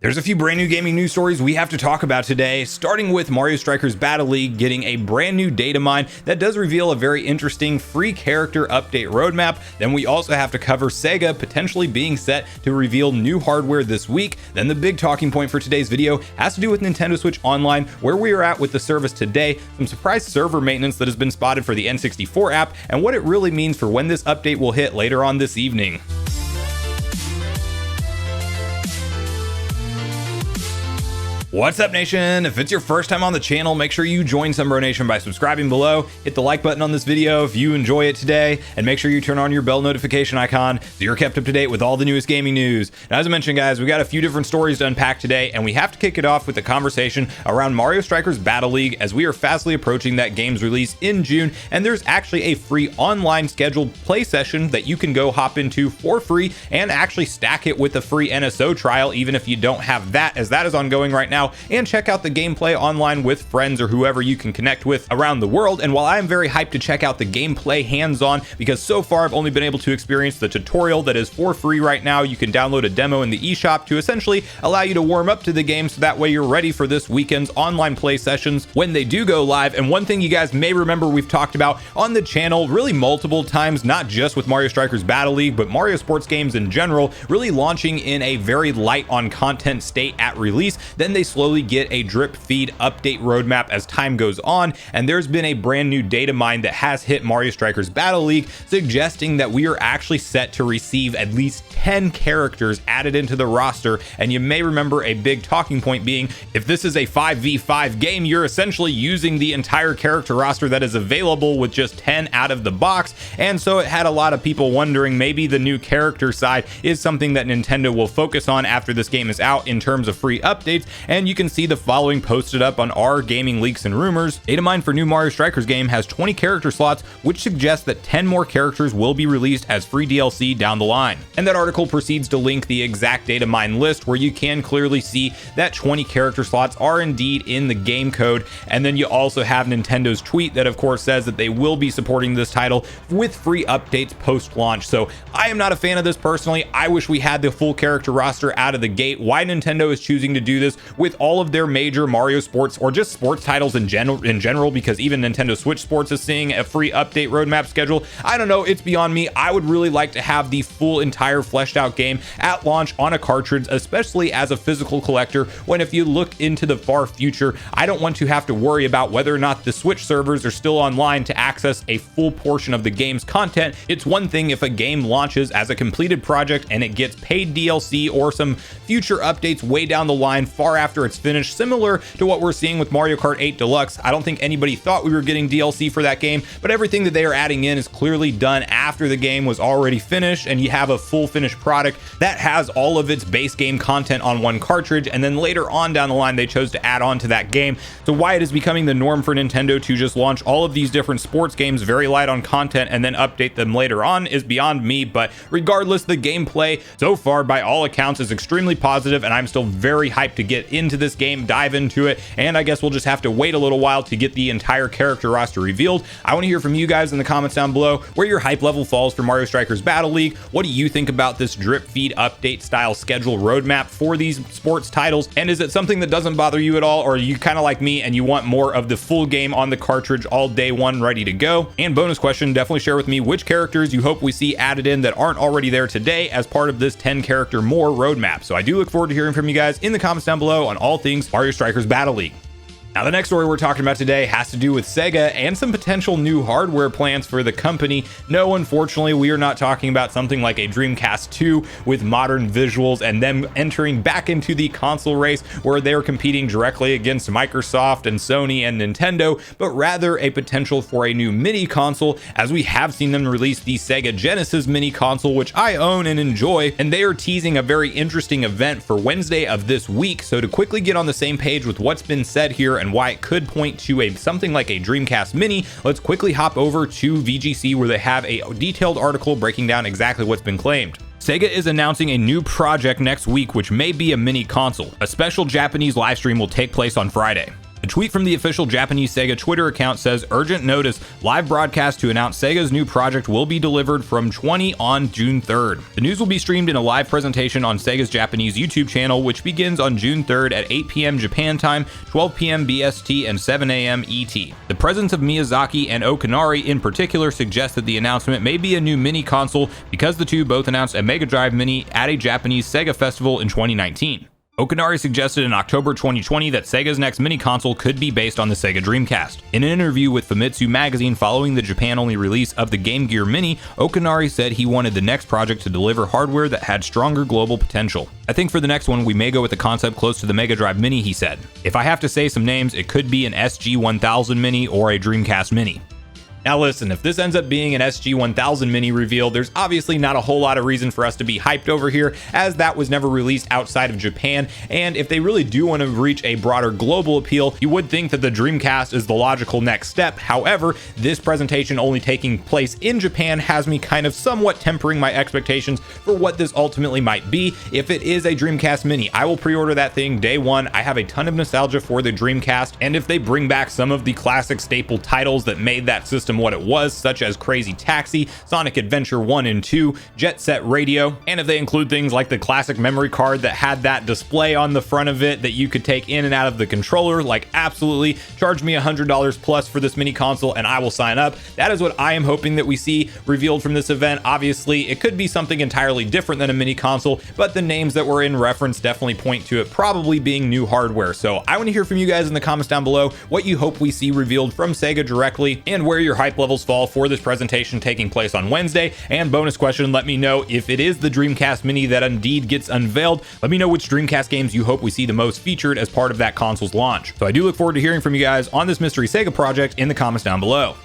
There's a few brand new gaming news stories we have to talk about today, starting with Mario Strikers Battle Leauge getting a brand new Datamine that does reveal a very interesting free character update roadmap. Then we also have to cover Sega potentially being set to reveal new hardware this week. Then the big talking point for today's video has to do with Nintendo Switch Online, where we are at with the service today, some surprise server maintenance that has been spotted for the N64 app, and what it really means for when this update will hit later on this evening. What's up, Nation? If it's your first time on the channel, make sure you join Sunbro Nation by subscribing below, hit the like button on this video if you enjoy it today, and make sure you turn on your bell notification icon so you're kept up to date with all the newest gaming news. Now, as I mentioned, guys, we got a few different stories to unpack today, and we have to kick it off with the conversation around Mario Strikers Battle Leauge, as we are fastly approaching that game's release in June, and there's actually a free online scheduled play session that you can go hop into for free and actually stack it with a free NSO trial, even if you don't have that, as that is ongoing right now. And check out the gameplay online with friends or whoever you can connect with around the world. And while I'm very hyped to check out the gameplay hands-on, because so far I've only been able to experience the tutorial that is for free right now, you can download a demo in the eShop to essentially allow you to warm up to the game, so that way you're ready for this weekend's online play sessions when they do go live. And one thing you guys may remember we've talked about on the channel really multiple times, not just with Mario Strikers Battle Leauge, but Mario sports games in general, really launching in a very light on content state at release. Then they slowly get a drip feed update roadmap as time goes on, and there's been a brand new data mine that has hit Mario Strikers Battle Leauge, suggesting that we are actually set to receive at least 10 characters added into the roster. And you may remember a big talking point being, if this is a 5v5 game, you're essentially using the entire character roster that is available with just 10 out of the box. And so it had a lot of people wondering maybe the new character side is something that Nintendo will focus on after this game is out in terms of free updates. And you can see the following posted up on our gaming leaks and rumors. Datamine for new Mario Strikers game has 20 character slots, which suggests that 10 more characters will be released as free DLC down the line. And that article proceeds to link the exact Datamine list, where you can clearly see that 20 character slots are indeed in the game code. And then you also have Nintendo's tweet that of course says that they will be supporting this title with free updates post launch. So I am not a fan of this personally. I wish we had the full character roster out of the gate. Why Nintendo is choosing to do this with all of their major Mario sports or just sports titles in general, because even Nintendo Switch Sports is seeing a free update roadmap schedule, I don't know, it's beyond me. I would really like to have the full entire fleshed out game at launch on a cartridge, especially as a physical collector, when if you look into the far future, I don't want to have to worry about whether or not the Switch servers are still online to access a full portion of the game's content. It's one thing if a game launches as a completed project and it gets paid DLC or some future updates way down the line far after it's finished, similar to what we're seeing with Mario Kart 8 Deluxe. I don't think anybody thought we were getting DLC for that game, but everything that they are adding in is clearly done after the game was already finished, and you have a full finished product that has all of its base game content on one cartridge, and then later on down the line they chose to add on to that game. So why it is becoming the norm for Nintendo to just launch all of these different sports games very light on content and then update them later on is beyond me. But regardless, the gameplay so far by all accounts is extremely positive, and I'm still very hyped to get into this game, dive into it, and I guess we'll just have to wait a little while to get the entire character roster revealed. I want to hear from you guys in the comments down below where your hype level falls for Mario Strikers Battle Leauge. What do you think about this drip feed update style schedule roadmap for these sports titles? And is it something that doesn't bother you at all, or are you kind of like me and you want more of the full game on the cartridge all day one ready to go? And bonus question, definitely share with me which characters you hope we see added in that aren't already there today as part of this 10 character more roadmap. So I do look forward to hearing from you guys in the comments down below on all things Mario Strikers Battle Leauge. Now, the next story we're talking about today has to do with Sega and some potential new hardware plans for the company. No, unfortunately, we are not talking about something like a Dreamcast 2 with modern visuals and them entering back into the console race where they're competing directly against Microsoft and Sony and Nintendo, but rather a potential for a new mini console, as we have seen them release the Sega Genesis mini console, which I own and enjoy, and they are teasing a very interesting event for Wednesday of this week. So to quickly get on the same page with what's been said here and why it could point to something like a Dreamcast Mini, let's quickly hop over to VGC, where they have a detailed article breaking down exactly what's been claimed. Sega is announcing a new project next week, which may be a mini console. A special Japanese live stream will take place on Friday. A tweet from the official Japanese Sega Twitter account says, "Urgent notice, live broadcast to announce Sega's new project will be delivered from 20 on June 3rd. The news will be streamed in a live presentation on Sega's Japanese YouTube channel, which begins on June 3rd at 8 p.m. Japan time, 12 p.m. BST, and 7 a.m. ET. The presence of Miyazaki and Okanari in particular suggests that the announcement may be a new mini console because the two both announced a Mega Drive Mini at a Japanese Sega festival in 2019. Okanari suggested in October 2020 that Sega's next mini console could be based on the Sega Dreamcast. In an interview with Famitsu magazine following the Japan-only release of the Game Gear Mini, Okanari said he wanted the next project to deliver hardware that had stronger global potential. "I think for the next one we may go with a concept close to the Mega Drive Mini," he said. "If I have to say some names, it could be an SG-1000 Mini or a Dreamcast Mini." Now listen, if this ends up being an SG-1000 Mini reveal, there's obviously not a whole lot of reason for us to be hyped over here, as that was never released outside of Japan, and if they really do want to reach a broader global appeal, you would think that the Dreamcast is the logical next step. However, this presentation only taking place in Japan has me kind of somewhat tempering my expectations for what this ultimately might be. If it is a Dreamcast Mini, I will pre-order that thing day one. I have a ton of nostalgia for the Dreamcast, and if they bring back some of the classic staple titles that made that system what it was, such as Crazy Taxi, Sonic Adventure 1 and 2, Jet Set Radio, and if they include things like the classic memory card that had that display on the front of it that you could take in and out of the controller, like absolutely charge me $100 plus for this mini console and I will sign up. That is what I am hoping that we see revealed from this event. Obviously, it could be something entirely different than a mini console, but the names that were in reference definitely point to it probably being new hardware. So I want to hear from you guys in the comments down below what you hope we see revealed from Sega directly and where your hype levels fall for this presentation taking place on Wednesday. And bonus question, let me know if it is the Dreamcast Mini that indeed gets unveiled. Let me know which Dreamcast games you hope we see the most featured as part of that console's launch. So I do look forward to hearing from you guys on this mystery Sega project in the comments down below.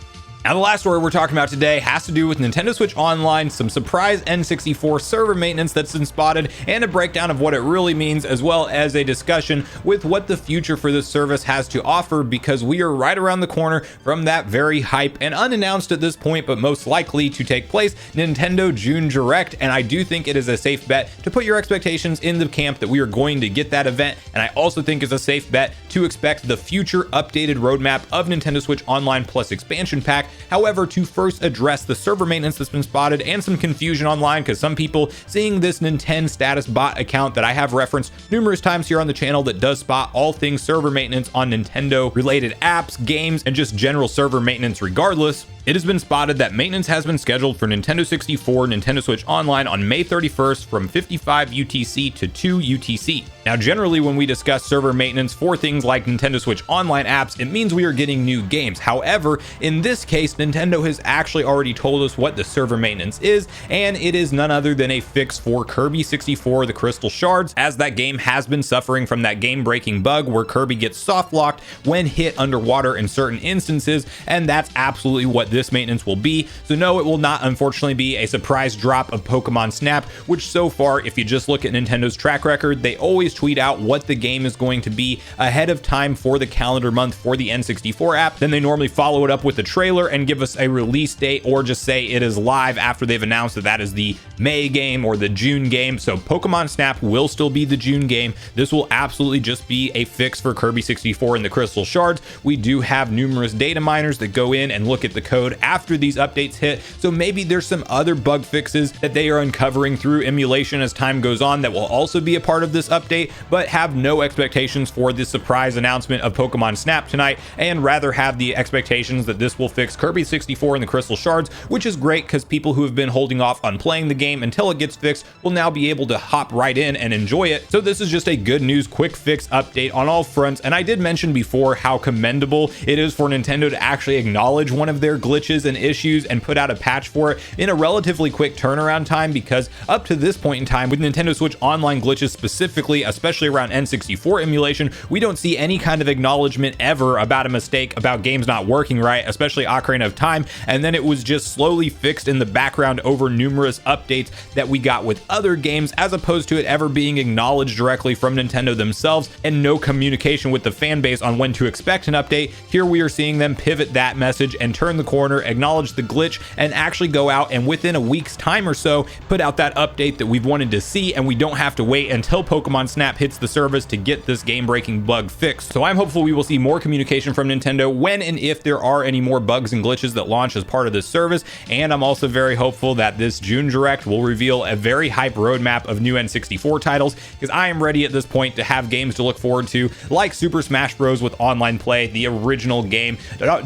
Now the last story we're talking about today has to do with Nintendo Switch Online, some surprise N64 server maintenance that's been spotted, and a breakdown of what it really means, as well as a discussion with what the future for this service has to offer, because we are right around the corner from that very hype and unannounced at this point, but most likely to take place, Nintendo June Direct. And I do think it is a safe bet to put your expectations in the camp that we are going to get that event, and I also think it's a safe bet to expect the future updated roadmap of Nintendo Switch Online Plus expansion pack. However, to first address the server maintenance that's been spotted and some confusion online, because some people seeing this Nintendo status bot account that I have referenced numerous times here on the channel that does spot all things server maintenance on Nintendo related apps, games, and just general server maintenance regardless. It has been spotted that maintenance has been scheduled for Nintendo 64, Nintendo Switch Online on May 31st from 55 UTC to 2 UTC. Now, generally, when we discuss server maintenance for things like Nintendo Switch Online apps, it means we are getting new games. However, in this case, Nintendo has actually already told us what the server maintenance is, and it is none other than a fix for Kirby 64 The Crystal Shards, as that game has been suffering from that game-breaking bug where Kirby gets soft-locked when hit underwater in certain instances, and that's absolutely what this maintenance will be. So no, it will not unfortunately be a surprise drop of Pokemon Snap, which so far, if you just look at Nintendo's track record, they always tweet out what the game is going to be ahead of time for the calendar month for the N64 app. Then they normally follow it up with a trailer and give us a release date, or just say it is live after they've announced that that is the May game or the June game. So Pokemon Snap will still be the June game. This will absolutely just be a fix for Kirby 64 and the Crystal Shards. We do have numerous data miners that go in and look at the code after these updates hit, so maybe there's some other bug fixes that they are uncovering through emulation as time goes on that will also be a part of this update, but have no expectations for the surprise announcement of Pokemon Snap tonight, and rather have the expectations that this will fix Kirby 64 and the Crystal Shards, which is great because people who have been holding off on playing the game until it gets fixed will now be able to hop right in and enjoy it. So this is just a good news quick fix update on all fronts, and I did mention before how commendable it is for Nintendo to actually acknowledge one of their glitches and issues and put out a patch for it in a relatively quick turnaround time, because up to this point in time with Nintendo Switch Online glitches specifically, especially around N64 emulation, we don't see any kind of acknowledgement ever about a mistake, about games not working right, especially Ocarina of Time, and then it was just slowly fixed in the background over numerous updates that we got with other games, as opposed to it ever being acknowledged directly from Nintendo themselves and no communication with the fan base on when to expect an update. Here we are seeing them pivot that message and turn the corner corner, acknowledge the glitch, and actually go out and within a week's time or so put out that update that we've wanted to see, and we don't have to wait until Pokemon Snap hits the service to get this game-breaking bug fixed. So I'm hopeful we will see more communication from Nintendo when and if there are any more bugs and glitches that launch as part of this service, and I'm also very hopeful that this June Direct will reveal a very hype roadmap of new N64 titles, because I am ready at this point to have games to look forward to, like Super Smash Bros. With online play, the original game,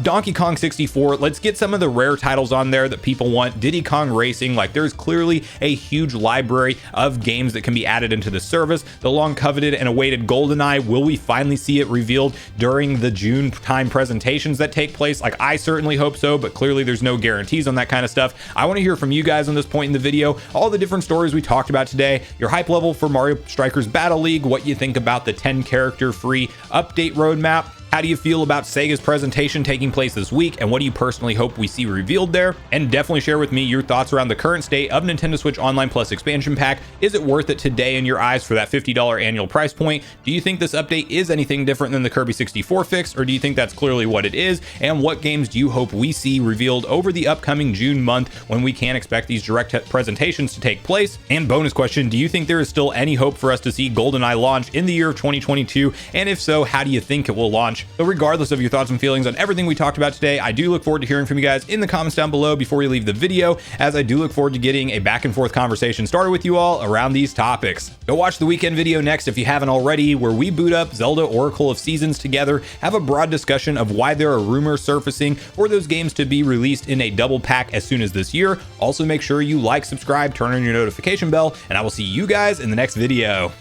Donkey Kong 64, let's get some of the rare titles on there that people want, Diddy Kong Racing. Like, there's clearly a huge library of games that can be added into the service. The long coveted and awaited GoldenEye, will we finally see it revealed during the June time presentations that take place? Like, I certainly hope so, but clearly there's no guarantees on that kind of stuff. I want to hear from you guys on this point in the video, all the different stories we talked about today, your hype level for Mario Strikers Battle League, what you think about the 10 character free update roadmap. How do you feel about Sega's presentation taking place this week, and what do you personally hope we see revealed there? And definitely share with me your thoughts around the current state of Nintendo Switch Online Plus expansion pack. Is it worth it today in your eyes for that $50 annual price point? Do you think this update is anything different than the Kirby 64 fix, or do you think that's clearly what it is? And what games do you hope we see revealed over the upcoming June month when we can expect these direct presentations to take place? And bonus question, do you think there is still any hope for us to see GoldenEye launch in the year of 2022? And if so, how do you think it will launch? So regardless of your thoughts and feelings on everything we talked about today, I do look forward to hearing from you guys in the comments down below before you leave the video, as I do look forward to getting a back and forth conversation started with you all around these topics. Go watch the weekend video next if you haven't already, where we boot up Zelda Oracle of Seasons together, have a broad discussion of why there are rumors surfacing for those games to be released in a double pack as soon as this year. Also make sure you like, subscribe, turn on your notification bell, and I will see you guys in the next video.